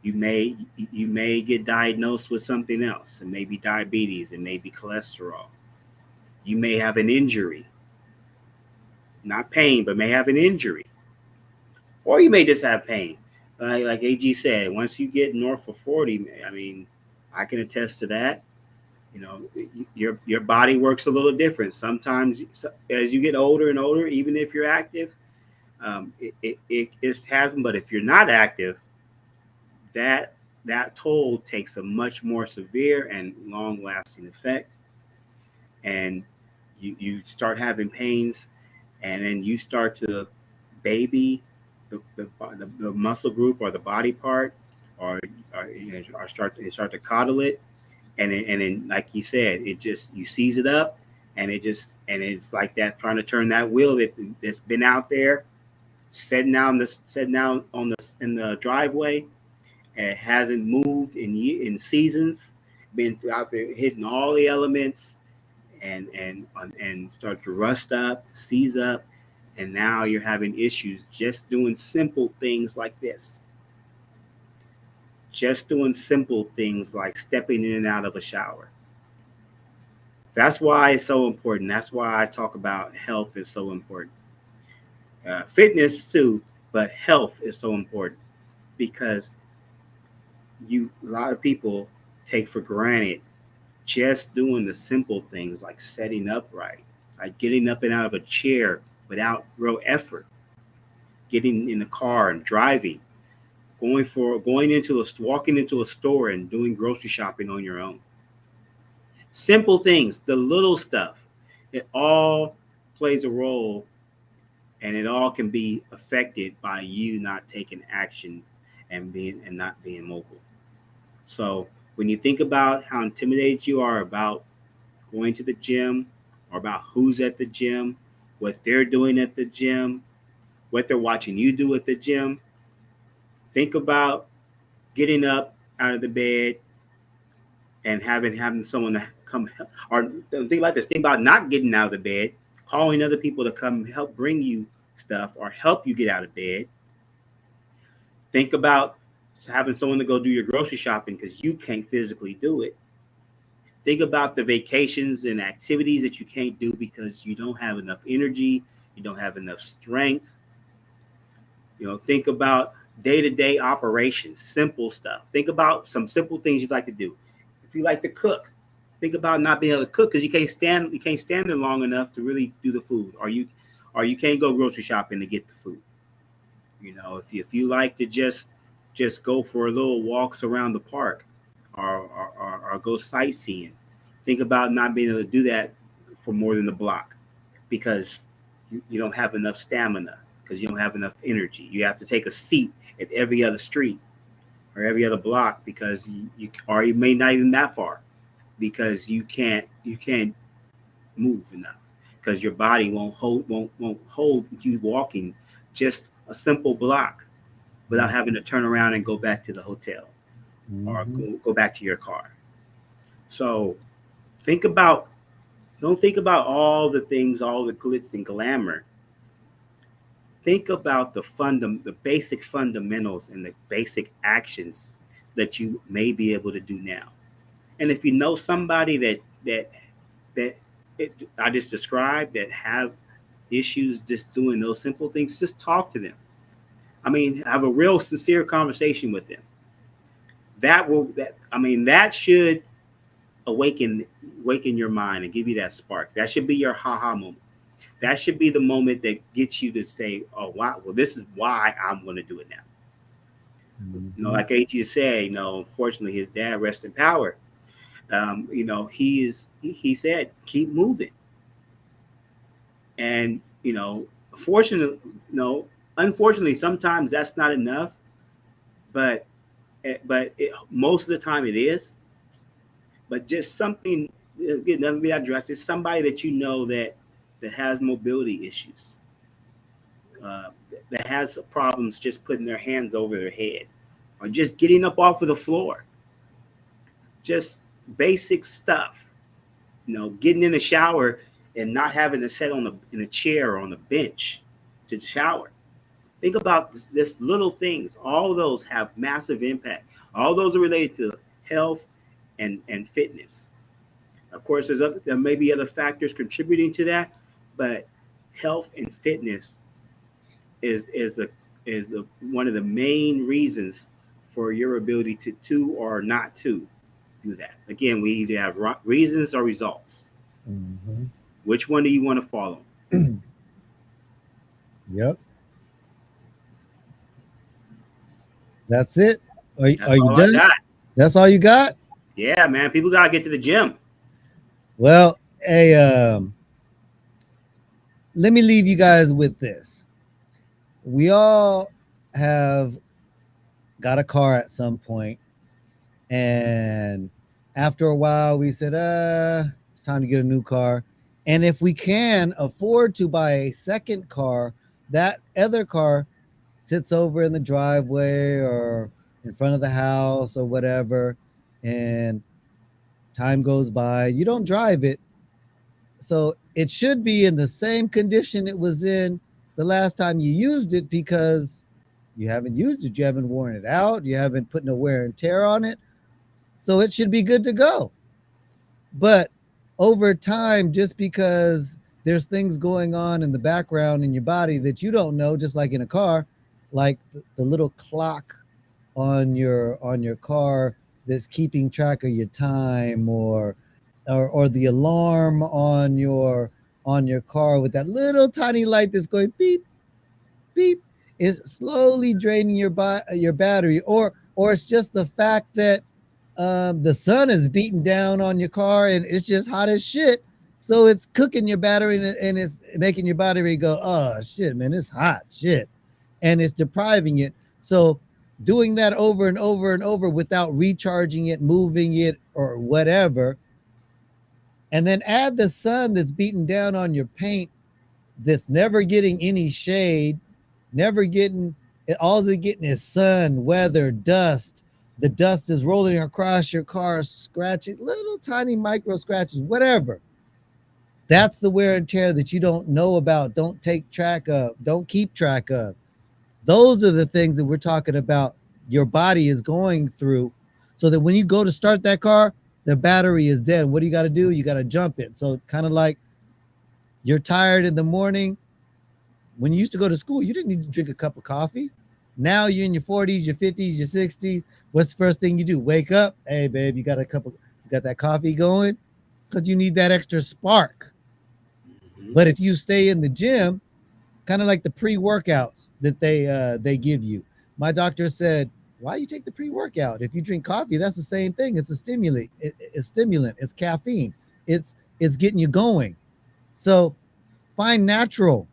You may get diagnosed with something else. It may be diabetes. It may be cholesterol. You may have an injury, not pain, but may have an injury, or you may just have pain. Like AG said, once you get north of 40, I mean, I can attest to that. You know, your body works a little different. Sometimes, as you get older and older, even if you're active, it is happening. But if you're not active, that that toll takes a much more severe and long lasting effect, and you start having pains, and then you start to baby the muscle group or the body part, or start to coddle it, and then like you said, it just you seize it up, and it's like that trying to turn that wheel that's been out there sitting down on the in the driveway, and it hasn't moved in seasons, been out there hitting all the elements, and start to rust up, seize up, and now you're having issues just doing simple things like this. Just doing simple things like stepping in and out of a shower. That's why it's so important. That's why I talk about health is so important. Fitness too, but health is so important because a lot of people take for granted just doing the simple things like setting up right, like getting up and out of a chair without real effort, getting in the car and driving, walking into a store and doing grocery shopping on your own. Simple things, the little stuff, it all plays a role, and it all can be affected by you not taking actions and not being mobile. So when you think about how intimidated you are about going to the gym, or about who's at the gym, what they're doing at the gym, what they're watching you do at the gym, think about getting up out of the bed and having someone to come help. Or think about this. Think about not getting out of the bed, calling other people to come help bring you stuff or help you get out of bed. Think about having someone to go do your grocery shopping because you can't physically do it. Think about the vacations and activities that you can't do because you don't have enough energy, you don't have enough strength. Think about day-to-day operations, simple stuff. Think about some simple things you'd like to do. If you like to cook, think about not being able to cook because you can't stand there long enough to really do the food, or you can't go grocery shopping to get the food. If you like to just go for a little walks around the park, or go sightseeing, think about not being able to do that for more than a block because you don't have enough stamina, because you don't have enough energy. You have to take a seat at every other street or every other block because you may not even that far because you can't move enough because your body won't hold you walking just a simple block without having to turn around and go back to the hotel, or Mm-hmm. go back to your car. So think about don't think about all the things, all the glitz and glamour. Think about the basic fundamentals and the basic actions that you may be able to do now. And if you know somebody that I just described that have issues just doing those simple things, just talk to them. I mean, have a real sincere conversation with them. That should awaken awaken your mind and give you that spark. That should be your haha moment. That should be the moment that gets you to say, "Oh wow, well this is why I'm going to do it now." Mm-hmm. Like AG said, unfortunately, his dad, rest in power. He said, keep moving, and fortunately, unfortunately, sometimes that's not enough, but most of the time it is. But just something, again, never be addressed. It's somebody that that has mobility issues, uh, that has problems just putting their hands over their head, or just getting up off of the floor. Just basic stuff. Getting in the shower and not having to sit in a chair or on a bench to shower. Think about this little things. All of those have massive impact. All those are related to health and fitness. Of course, there may be other factors contributing to that, but health and fitness is one of the main reasons for your ability to or not to do that. Again, we either have reasons or results. Mm-hmm. Which one do you want to follow? Yep, that's it. That's Are you all I done? got. That's all you got? Yeah, man. People gotta get to the gym. Well, hey, let me leave you guys with this. We all have got a car at some point, and after a while, we said, it's time to get a new car. And if we can afford to buy a second car, that other car sits over in the driveway or in front of the house or whatever, and time goes by. You don't drive it, so it should be in the same condition it was in the last time you used it, because you haven't used it, you haven't worn it out, you haven't put no wear and tear on it. So it should be good to go. But over time, just because there's things going on in the background in your body that you don't know, just like in a car, like the little clock on your car that's keeping track of your time, or the alarm on your car with that little tiny light that's going beep beep, is slowly draining your battery, or it's just the fact that the sun is beating down on your car and it's just hot as shit. So it's cooking your battery, and it's making your battery go, oh shit, man, it's hot shit. And it's depriving it. So doing that over and over and over without recharging it, moving it, or whatever, and then add the sun that's beating down on your paint, that's never getting any shade, never getting, all it's getting is sun, weather, dust. The dust is rolling across your car, scratching little tiny micro scratches, whatever. That's the wear and tear that you don't know about, don't take track of, don't keep track of. Those are the things that we're talking about your body is going through, so that when you go to start that car, the battery is dead. What do you got to do? You got to jump it. So kind of like you're tired in the morning. When you used to go to school, you didn't need to drink a cup of coffee. Now you're in your 40s, your 50s, your 60s. What's the first thing you do? Wake up. Hey, babe, you got that coffee going? Because you need that extra spark. Mm-hmm. But if you stay in the gym, kind of like the pre-workouts that they give you. My doctor said, why you take the pre-workout? If you drink coffee, that's the same thing. It's a stimulant. It's stimulant. It's caffeine. It's getting you going. So find natural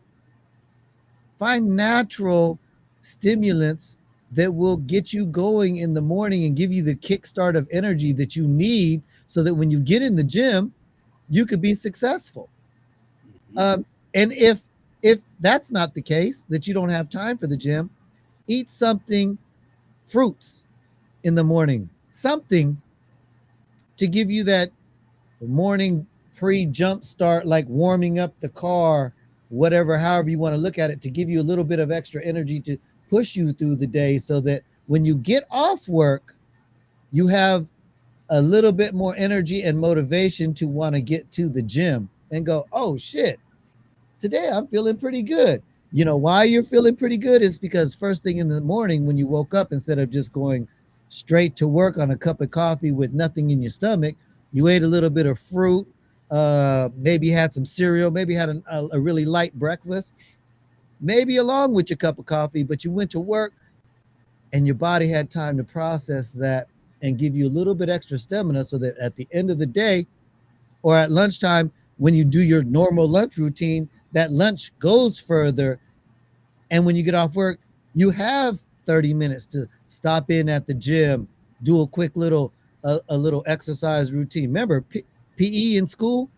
find natural stimulants that will get you going in the morning and give you the kickstart of energy that you need, so that when you get in the gym, you could be successful. Mm-hmm. Um, and if that's not the case, that you don't have time for the gym, eat something, fruits in the morning, something to give you that morning pre jump start, like warming up the car, whatever, however you want to look at it, to give you a little bit of extra energy to push you through the day, so that when you get off work, you have a little bit more energy and motivation to want to get to the gym. and go, oh shit, today I'm feeling pretty good. You know why you're feeling pretty good is because first thing in the morning when you woke up, instead of just going straight to work on a cup of coffee with nothing in your stomach, you ate a little bit of fruit, maybe had some cereal, maybe had a really light breakfast, maybe along with your cup of coffee, but you went to work and your body had time to process that and give you a little bit extra stamina so that at the end of the day or at lunchtime, when you do your normal lunch routine, that lunch goes further. And when you get off work, you have 30 minutes to stop in at the gym, do a quick little a little exercise routine. Remember, PE in school,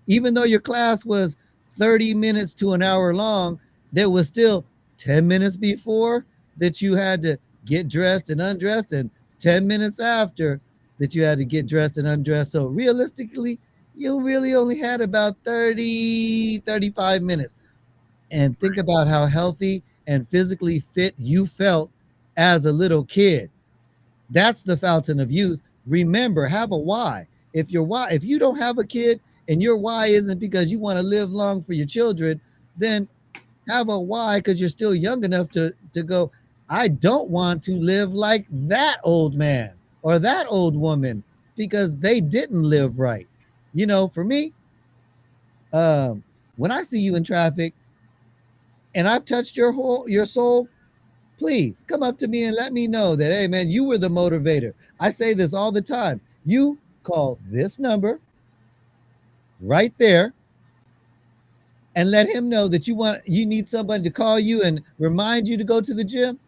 even though your class was 30 minutes to an hour long, there was still 10 minutes before that you had to get dressed and undressed, and 10 minutes after that you had to get dressed and undressed. So realistically, you really only had about 30, 35 minutes. And think about how healthy and physically fit you felt as a little kid. That's the fountain of youth. Remember, have a why. If you don't have a kid and your why isn't because you want to live long for your children, then have a why because you're still young enough to go, I don't want to live like that old man or that old woman because they didn't live right. You know, for me, um, when I see you in traffic and I've touched your soul, please come up to me and let me know that, hey, man, you were the motivator. I say this all the time. You call this number right there and let him know that you need somebody to call you and remind you to go to the gym.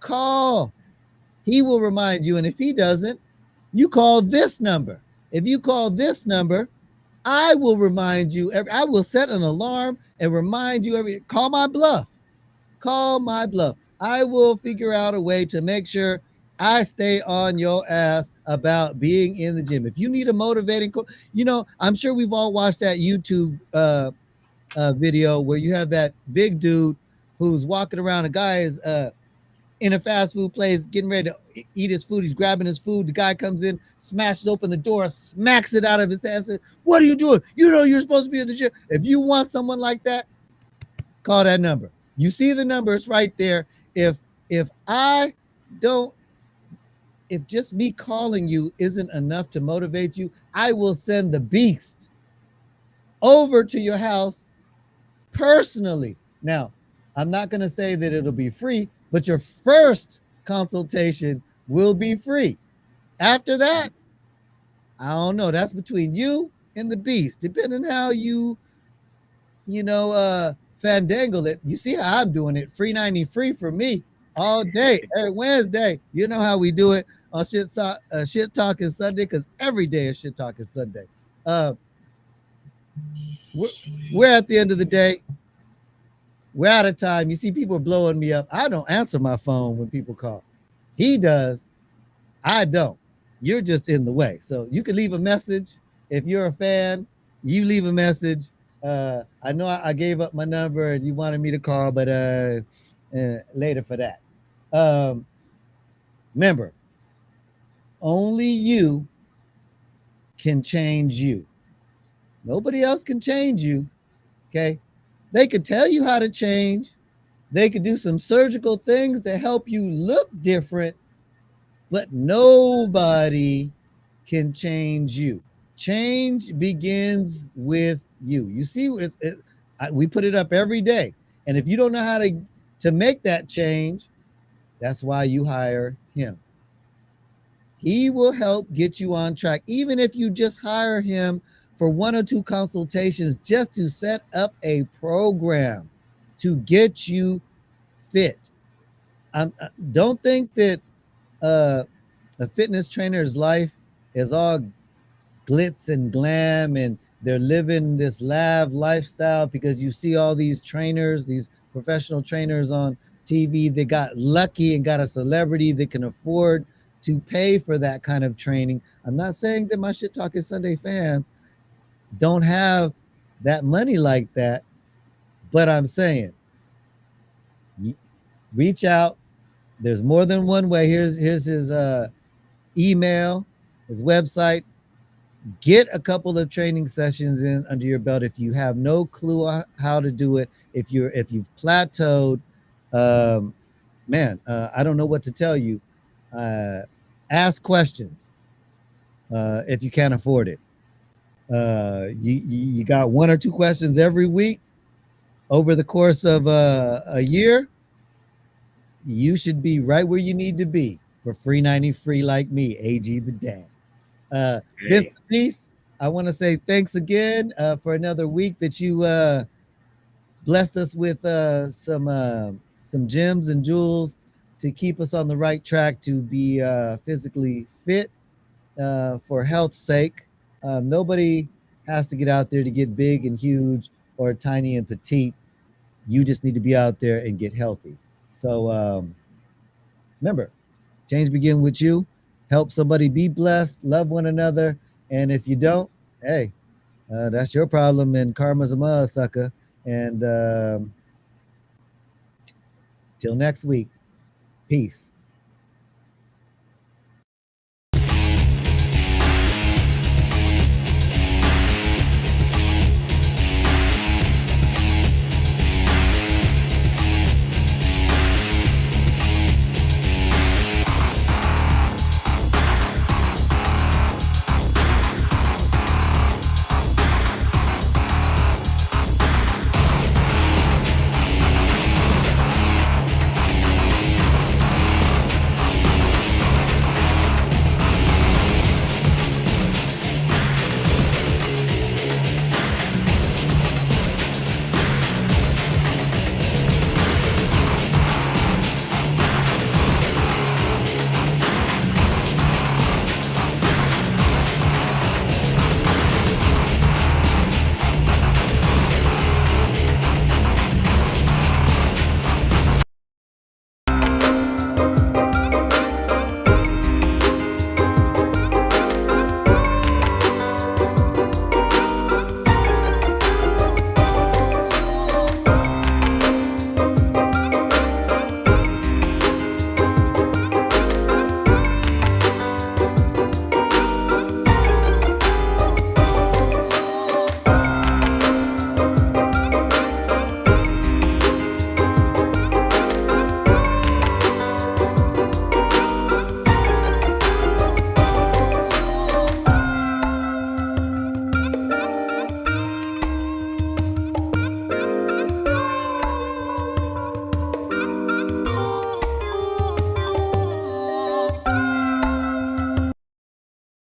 Call. He will remind you. And if he doesn't, you call this number. If you call this number, I will remind you. I will set an alarm and remind you call my bluff. Call my bluff. I will figure out a way to make sure I stay on your ass about being in the gym. If you need a motivating, I'm sure we've all watched that YouTube video where you have that big dude who's walking around. A guy is in a fast food place getting ready to eat his food. He's grabbing his food. The guy comes in, smashes open the door, smacks it out of his hand, says, "What are you doing? You know you're supposed to be in the gym." If you want someone like that, call that number. You see the numbers right there. If I don't, if just me calling you isn't enough to motivate you, I will send the beast over to your house personally. Now, I'm not going to say that it'll be free, but your first consultation will be free. After that, I don't know. That's between you and the beast, depending how fandangle it. You see how I'm doing it. Free 90 free for me all day, every Wednesday. You know how we do it on Shit Talking Sunday, because every day is Shit Talking Sunday. Uh, we're, we're at the end of the day. We're out of time. You see, people are blowing me up. I don't answer my phone when people call. He does. I don't. You're just in the way. So you can leave a message. If you're a fan, you leave a message. I know I gave up my number and you wanted me to call, but later for that. Um, Remember, only you can change you. Nobody else can change you. Okay. They could tell you how to change. They could do some surgical things to help you look different, but nobody can change you. Change begins with you. You see, we put it up every day. And if you don't know how to make that change, that's why you hire him. He will help get you on track, even if you just hire him for one or two consultations just to set up a program to get you fit. Don't think that a fitness trainer's life is all glitz and glam and they're living this lav lifestyle because you see all these trainers, these professional trainers on TV. They got lucky and got a celebrity that can afford to pay for that kind of training. I'm not saying that my Shit Talking Sunday fans don't have that money like that, but I'm saying reach out. There's more than one way. Here's his email, his website, Get a couple of training sessions in under your belt. If you have no clue how to do it, if you've plateaued, um, man, I don't know what to tell you. Uh, ask questions if you can't afford it. You got one or two questions every week over the course of a year. You should be right where you need to be for free 90 free like me, AG the Dad. Vince Hey, Peace, I want to say thanks again for another week that you blessed us with some gems and jewels to keep us on the right track to be physically fit for health's sake. Nobody has to get out there to get big and huge or tiny and petite. You just need to be out there and get healthy. So remember, change begin with you. Help somebody be blessed, love one another, and if you don't, hey, that's your problem. And karma's a mud sucker. And till next week, peace.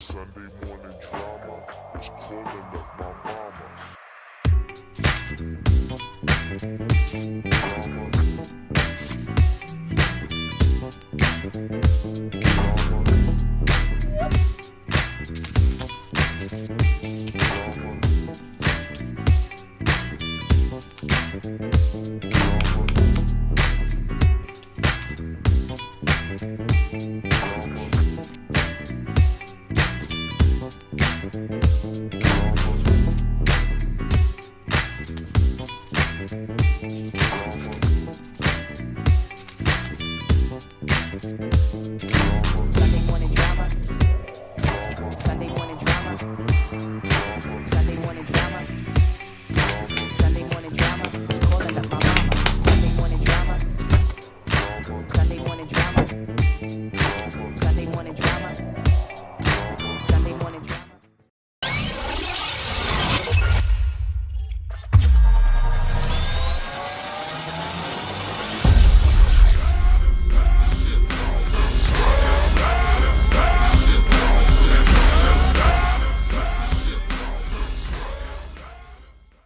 Sunday morning drama is calling up my mama. Sunday morning drama. Sunday morning drama. Sunday morning drama. Sunday morning drama. It's calling up my mama. Sunday morning drama. Sunday morning drama. Sunday morning drama.